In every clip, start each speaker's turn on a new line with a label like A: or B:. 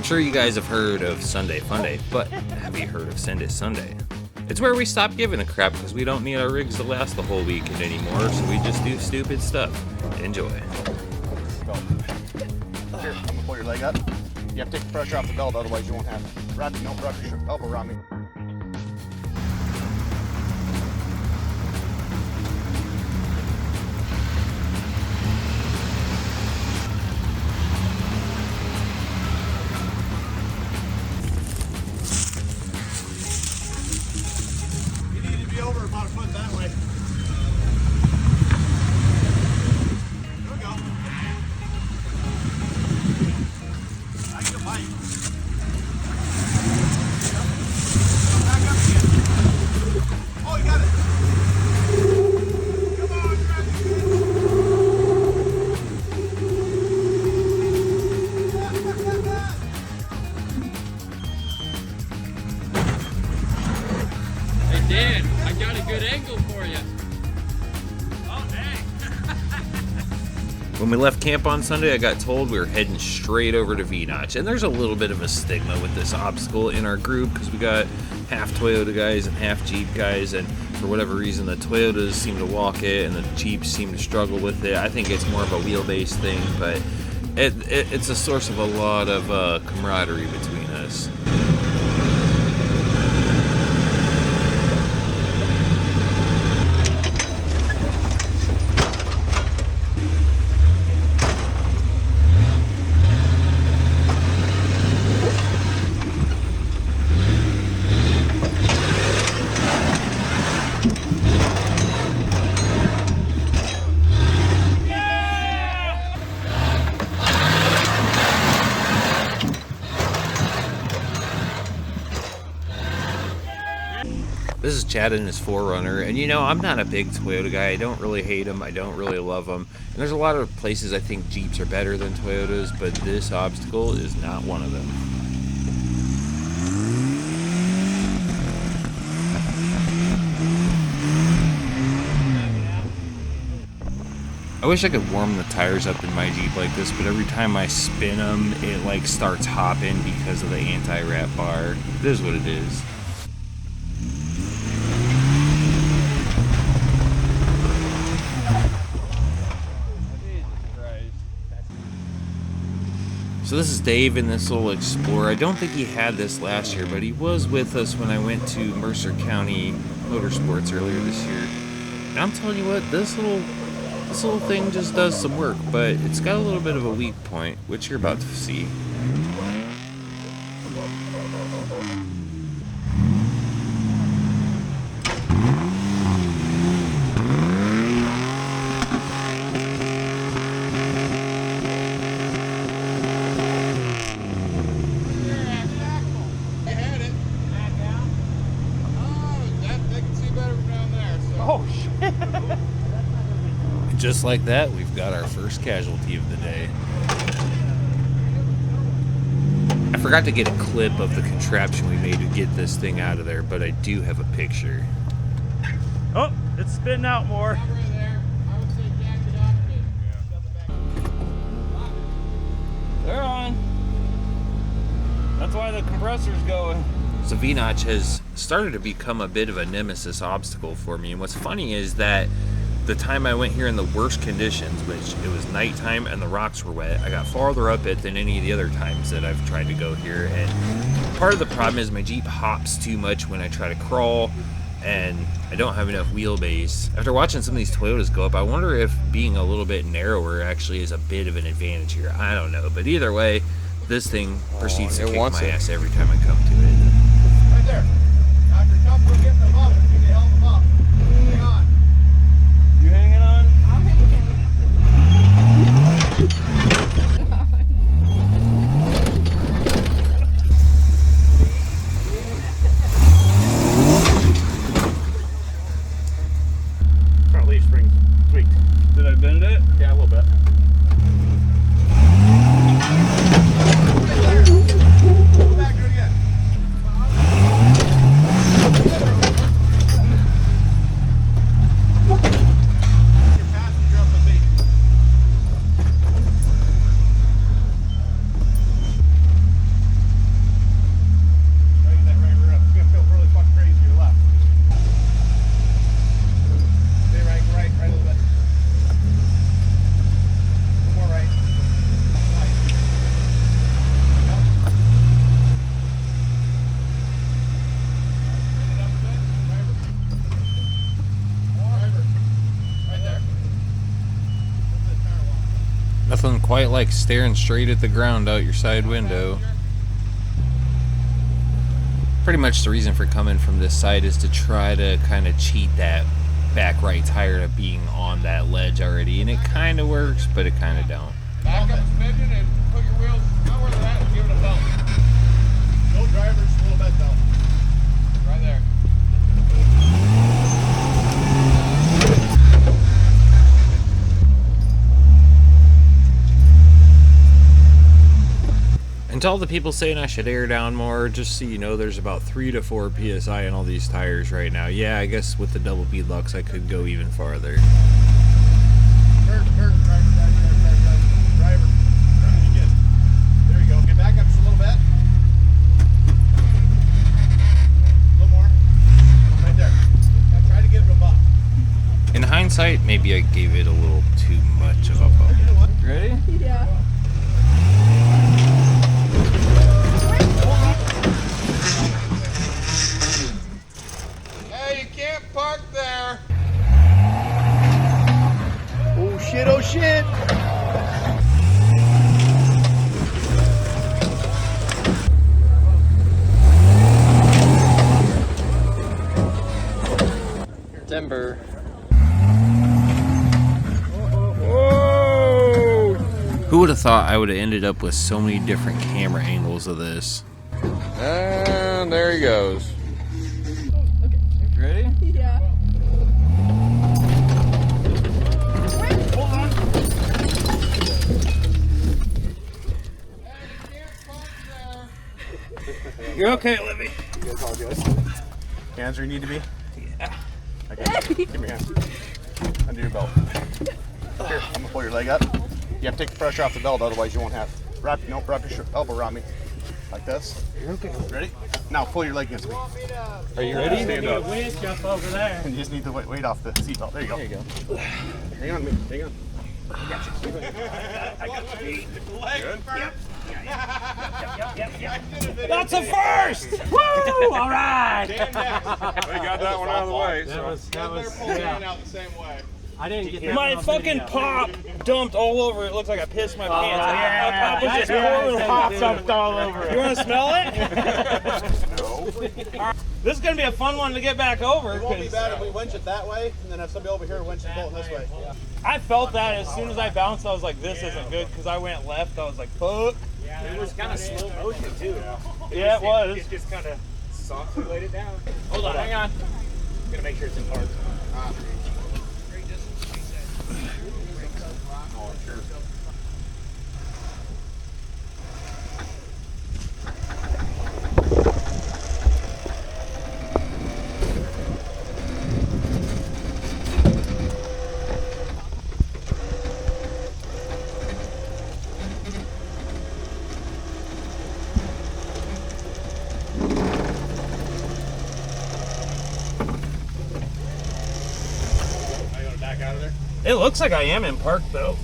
A: sure you guys have heard of Sunday Funday, but have you heard of Sunday Sunday? It's where we stop giving a crap because we don't need our rigs to last the whole weekend anymore, so we just do stupid stuff. Enjoy.
B: Here, I'm gonna pull your leg up. You have to take the pressure off the belt, otherwise you won't have it. Rodney, don't wrap your elbow around me. Over about a foot that way. There we go. I can bite. Back up again. Oh, you got it. Come on, grab
C: Hey Dan, I got a good angle for you.
B: Oh, dang.
A: When we left camp on Sunday, I got told we were heading straight over to V-Notch, and there's a little bit of a stigma with this obstacle in our group because we got half Toyota guys and half Jeep guys, and for whatever reason the Toyotas seem to walk it and the Jeeps seem to struggle with it. I think it's more of a wheelbase thing, but it's a source of a lot of camaraderie between us. This is Chad in his 4Runner, and you know, I'm not a big Toyota guy. I don't really hate them, I don't really love them. And there's a lot of places I think Jeeps are better than Toyotas, but this obstacle is not one of them. I wish I could warm the tires up in my Jeep like this, but every time I spin them, it like starts hopping because of the anti-wrap bar. It is what it is. So this is Dave in this little Explorer. I don't think he had this last year, but he was with us when I went to Mercer County Motorsports earlier this year. And I'm telling you what, this little thing just does some work, but it's got a little bit of a weak point, which you're about to see. Just like that, we've got our first casualty of the day. I forgot to get a clip of the contraption we made to get this thing out of there, but I do have a picture.
D: Oh, it's spitting out more. They're on. That's why the compressor's going.
A: So V-Notch has started to become a bit of a nemesis obstacle for me, and what's funny is that the time I went here in the worst conditions, which it was nighttime and the rocks were wet, I got farther up it than any of the other times that I've tried to go here. And part of the problem is my Jeep hops too much when I try to crawl, and I don't have enough wheelbase. After watching some of these Toyotas go up, I wonder if being a little bit narrower actually is a bit of an advantage here. I don't know, but either way, this thing proceeds to kick my ass every time I come to it.
B: Right there. Now if you're comfortable getting them up, you can help them up. Hang on.
D: You hanging on?
E: I'm hanging.
B: Front leaf spring tweaked.
D: Did I bend it?
B: Yeah, a little bit. Go back, do it again.
A: Nothing quite like staring straight at the ground out your side window. Pretty much the reason for coming from this side is to try to kind of cheat that back right tire to being on that ledge already, and it kind of works, but it kind of don't.
E: Back up smidgen and put your wheels not where they're at and give it a belt.
B: No drivers, a little bit belt.
E: Right there.
A: And to all the people saying I should air down more, just so you know, there's about 3 to 4 PSI in all these tires right now. Yeah, I guess with the double beadlocks I could go even farther.
B: Turn, driver. There you go. Get back up just a little bit. A little more. Right there. Now try to get it above.
A: In hindsight, maybe I gave it a little too much of a bump.
B: You know what?
D: Ready?
F: Yeah.
E: Hey, you can't park there.
B: Oh shit, oh shit.
C: Timber.
A: Who would have thought I would have ended up with so many different camera angles of this?
E: And there he goes.
D: Ready?
F: Yeah.
D: You're okay, Libby.
B: You guys all good? Hands where you need to be? Yeah. Okay. Give me your hand. Under your belt. Here, I'm gonna pull your leg up. You have to take the pressure off the belt, otherwise you won't have. Wrap your elbow around me. Like this. You're okay. Ready? Now pull your leg against me.
D: Are you ready?
B: Stand up.
D: Winch up over there.
B: And you just need the weight off the seatbelt. There you go.
D: There you go.
B: Hang on to me. Hang on. I got you. I got you. Good? Yep.
D: That's a first! Woo! All right!
E: We got that one out of the way. So.
D: That was
E: Pulling out the same way.
C: I didn't get that.
D: my fucking pop dumped all over. It looks like I pissed my pants.
C: yeah.
D: My pop was just pouring
C: Pop
D: hot.
C: dumped all over
D: You
C: it.
D: want to smell it?
B: No.
D: This is gonna be a fun one to get back over.
B: It won't be
D: 'cause
B: bad if we winch it that way, and then have somebody over here winch it bolting this way.
D: I felt that as soon as I bounced, I was like, "This isn't good." Because I went left, I was like, "Fuck."
C: It was kind of slow motion too.
D: Yeah, it was.
C: It just kind of softly laid it down. Hold on, hang on. I'm gonna make sure it's in park.
D: It looks like I am in park though.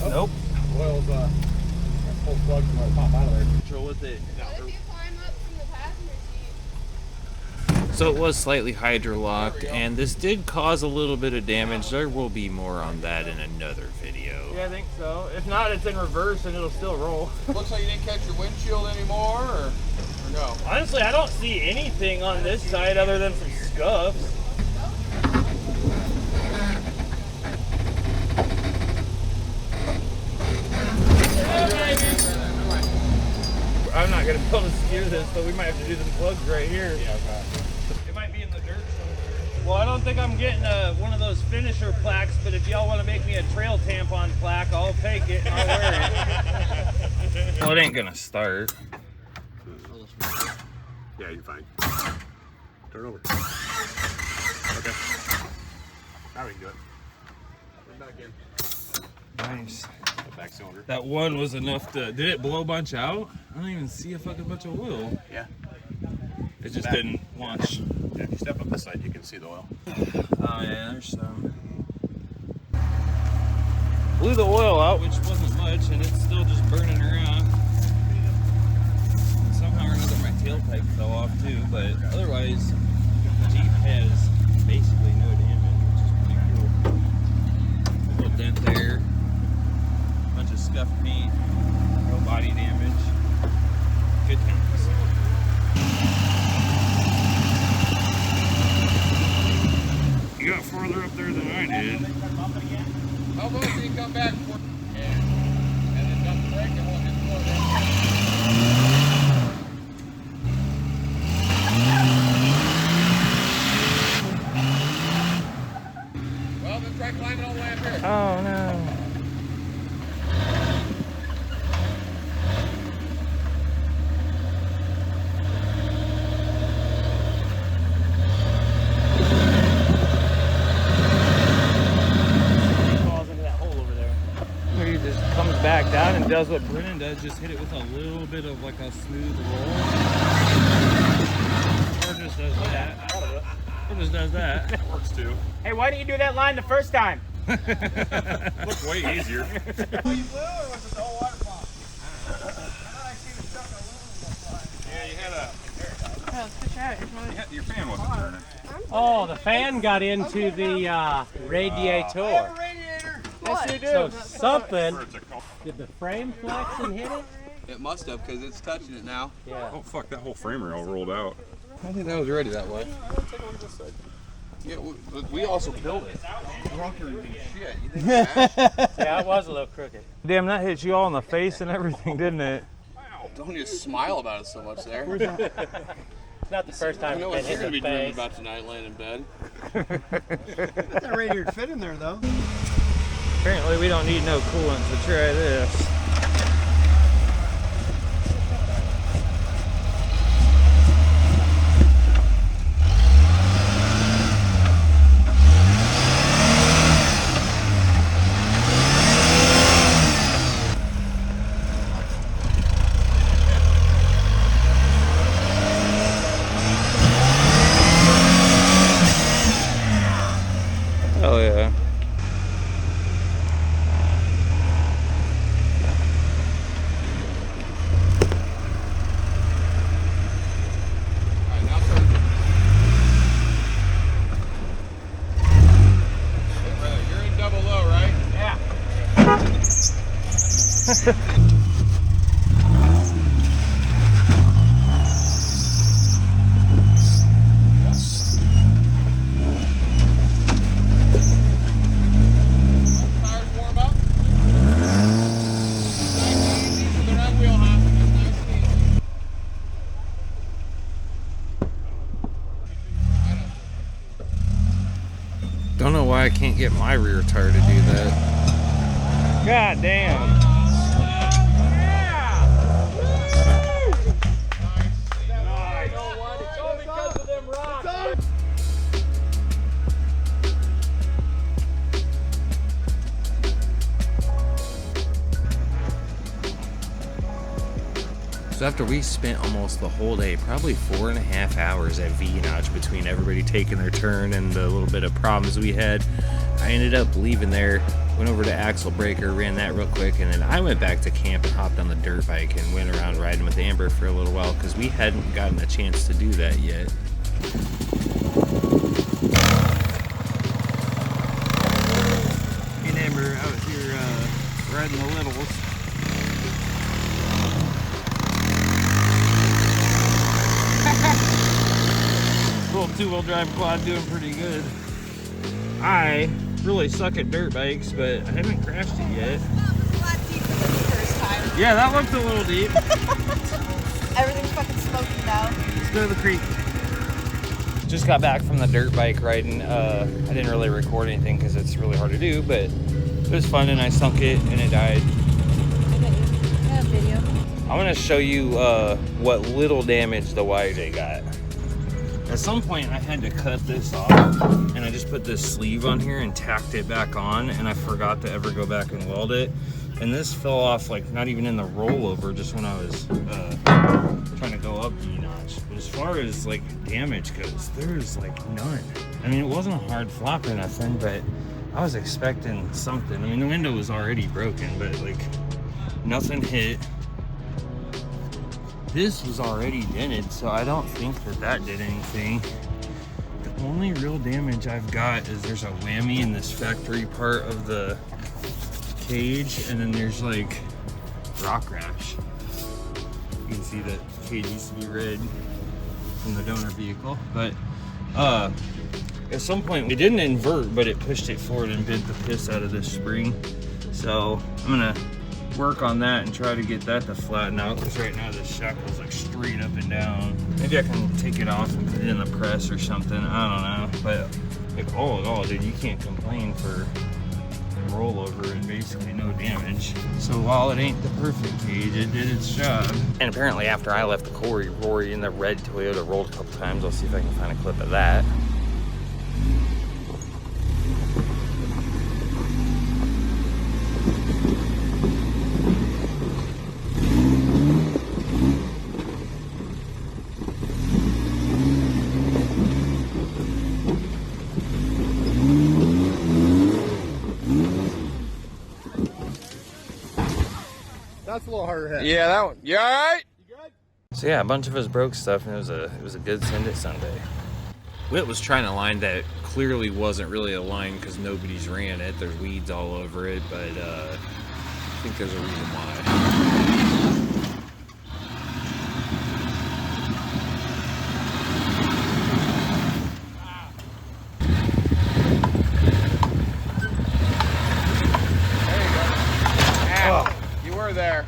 D: Nope.
B: Oil's full plug from where it pop out of there.
D: Control with it.
F: What if you climb up from the passenger seat?
A: So it was slightly hydrolocked, and this did cause a little bit of damage. There will be more on that in another video.
D: Yeah, I think so. If not, it's in reverse and it'll still roll.
E: Looks like you didn't catch your windshield anymore, or no?
D: Honestly, I don't see anything on this side other than some scuffs. I'm not gonna be able to steer this, but we might have to do some plugs right here.
B: Yeah, okay.
D: It might be in the dirt somewhere. Well, I don't think I'm getting one of those finisher plaques, but if y'all want to make me a trail tampon plaque, I'll take it and I'll wear it. Well, it ain't gonna start.
B: Yeah, you're fine. Turn over. Okay. Now we can do it. Put it back in.
D: Nice.
B: The back cylinder.
D: That one was enough to. Did it blow a bunch out? I don't even see a fucking bunch of oil.
B: Yeah.
D: It just didn't launch.
B: Yeah, if you step up this side, you can see the oil.
D: Oh yeah, there's some. Blew the oil out, which wasn't much, and it's still just burning around. Somehow or another, my tailpipe fell off too, but otherwise, the Jeep has basically no damage. scuff paint, no body damage. Good times. You got farther up there than I did.
E: How long do you come back for? And then dump the brake and we'll hit the floor. Well, then try climbing all the way up here.
D: Oh no. He just comes back down and does what Brennan does, just hit it with a little bit of like a smooth roll. Or just does that. Or just does that.
C: Works too. Hey, why didn't you do that line the first time?
A: Looked way easier.
F: Oh,
A: Your fan wasn't turning.
G: Oh, the fan got into the radiator.
F: what?
G: So something, did the frame flex and hit it?
E: It must have, because it's touching it now.
G: Yeah.
A: Oh fuck, that whole frame rail rolled out.
E: I think that was ready that way. Yeah, we also built it. Drunker than shit. You think that?
G: Yeah, it was a little crooked.
D: Damn, that hit you all in the face and everything, didn't it?
E: Don't just smile about it so much there.
G: It's not the first
E: I
G: time
E: know
G: it's
E: what you're
G: been
E: going to
G: hit
E: be
G: in
E: dreaming
G: the face.
E: about tonight laying in bed.
B: That radiator fit in there though.
D: Apparently we don't need no coolant to try this. Oh yeah.
E: Alright, now turn. You're in double low, right? Tires warm up. Nice and easy, so they're not wheel hopping. It's nice and easy.
A: Don't know why I can't get my rear tire to do that.
D: God damn.
A: So after we spent almost the whole day, probably 4.5 hours at V-Notch between everybody taking their turn and the little bit of problems we had, I ended up leaving there, went over to Axle Breaker, ran that real quick, and then I went back to camp and hopped on the dirt bike and went around riding with Amber for a little while because we hadn't gotten a chance to do that yet.
D: Me and Amber out here riding the littles. Little two-wheel drive quad doing pretty good. I really suck at dirt bikes, but I haven't crashed it yet.
F: That was a lot deeper than the first time.
D: Yeah, that looked a little deep.
F: Everything's fucking smoking now.
D: Let's go to the creek.
A: Just got back from the dirt bike riding. I didn't really record anything because it's really hard to do, but it was fun and I sunk it and it died.
F: I have video.
A: I'm gonna show you what little damage the YJ got. At some point I had to cut this off and I just put this sleeve on here and tacked it back on, and I forgot to ever go back and weld it. And this fell off like not even in the rollover, just when I was trying to go up V-Notch. But as far as like damage goes, there's like none. I mean, it wasn't a hard flop or nothing, but I was expecting something. I mean, the window was already broken, but like nothing hit. This was already dented, so I don't think that that did anything. The only real damage I've got is there's a whammy in this factory part of the cage, and then there's like rock rash. You can see that cage used to be red from the donor vehicle, but at some point it didn't invert, but it pushed it forward and bent the piss out of this spring. So I'm gonna work on that and try to get that to flatten out, because right now this shackle's like straight up and down. Maybe I can take it off and put it in the press or something, I don't know. But like all in all, dude, you can't complain for rollover and basically no damage. So while it ain't the perfect cage, it did its job. And apparently after I left the quarry, Rory in the red Toyota rolled a couple times. I'll see if I can find a clip of that.
B: That's a little harder hit.
E: Yeah, that one. You all right?
B: You good?
A: So yeah, a bunch of us broke stuff, and it was a good send it Sunday. Whit was trying a line that clearly wasn't really a line because nobody's ran it. There's weeds all over it, but I think there's a reason why.
E: There.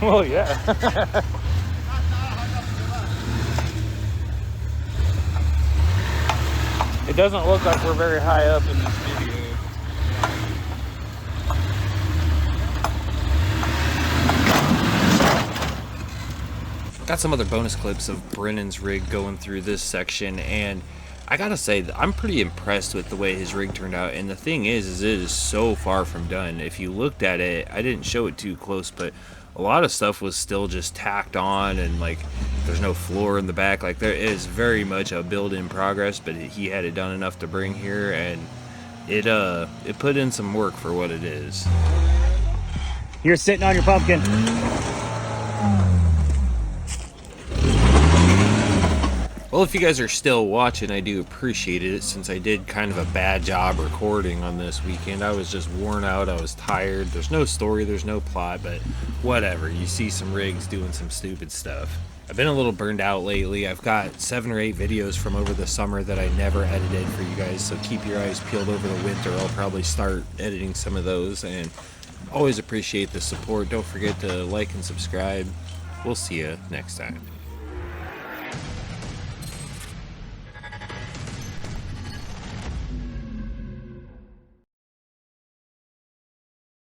A: Well, yeah. It doesn't look like we're very high up in this video. Got some other bonus clips of Brennan's rig going through this section, and I gotta say that I'm pretty impressed with the way his rig turned out. And the thing is it is so far from done. If you looked at it, I didn't show it too close, but a lot of stuff was still just tacked on, and like there's no floor in the back. Like there is very much a build in progress, but he had it done enough to bring here, and it put in some work for what it is.
C: You're sitting on your pumpkin.
A: Well, if you guys are still watching, I do appreciate it, since I did kind of a bad job recording on this weekend. I was just worn out, I was tired. There's no story, there's no plot, but whatever. You see some rigs doing some stupid stuff. I've been a little burned out lately. I've got 7 or 8 videos from over the summer that I never edited for you guys, so keep your eyes peeled over the winter. I'll probably start editing some of those, and always appreciate the support. Don't forget to like and subscribe. We'll see you next time.